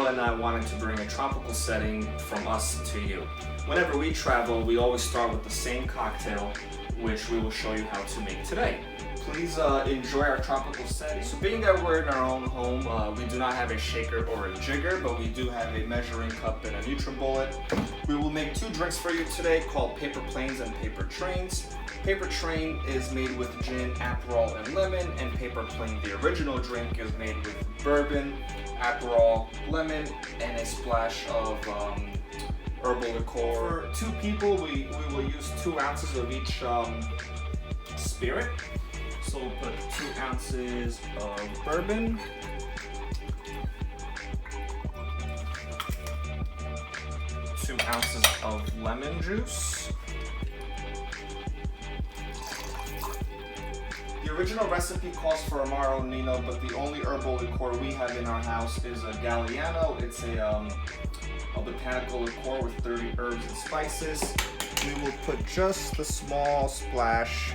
Isabella and I wanted to bring a tropical setting from us to you. Whenever we travel, we always start with the same cocktail, which we will show you how to make today. Please enjoy our tropical setting. So being that we're in our own home, we do not have a shaker or a jigger, but we do have a measuring cup and a NutriBullet. We will make two drinks for you today called Paper Planes and Paper Trains. Paper Train is made with gin, Aperol, and lemon, and Paper Plane, the original drink, is made with bourbon, Aperol, lemon, and a splash of herbal liqueur. For 2 people, we will use 2 ounces of each spirit. So we'll put 2 ounces of bourbon, 2 ounces of lemon juice. The original recipe calls for Amaro Nino, but the only herbal liqueur we have in our house is a Galliano. It's a botanical liqueur with 30 herbs and spices. We will put just a small splash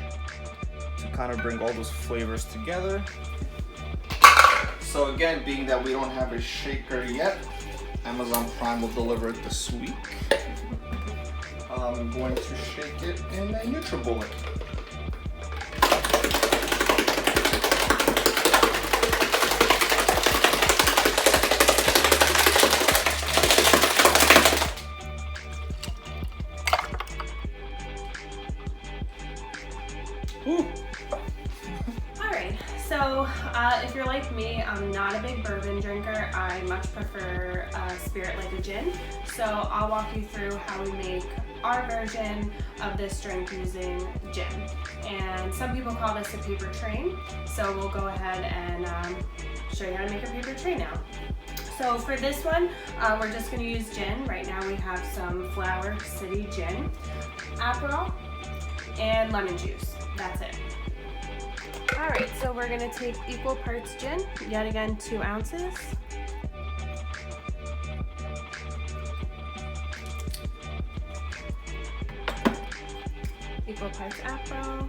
to kind of bring all those flavors together. So again, being that we don't have a shaker yet, Amazon Prime will deliver it this week. I'm going to shake it in a NutriBullet. Alright, so if you're like me, I'm not a big bourbon drinker. I much prefer a spirit like a gin. So I'll walk you through how we make our version of this drink using gin. And some people call this a paper train. So we'll go ahead and show you how to make a paper train now. So for this one, we're just going to use gin. Right now we have some Flower City gin, Aperol, and lemon juice. That's it. Alright, so we're going to take equal parts gin, yet again 2 ounces. Equal parts Aperol.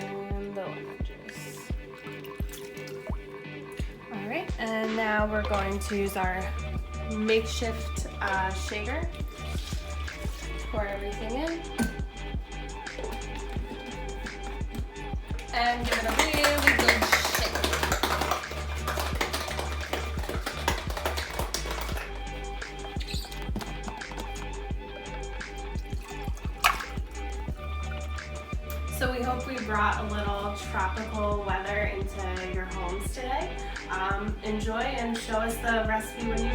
And the lemon juice. Alright, and now we're going to use our makeshift shaker. Pour everything in. And give it a really good shake. So we hope we brought a little tropical weather into your homes today. Enjoy and show us the recipe when you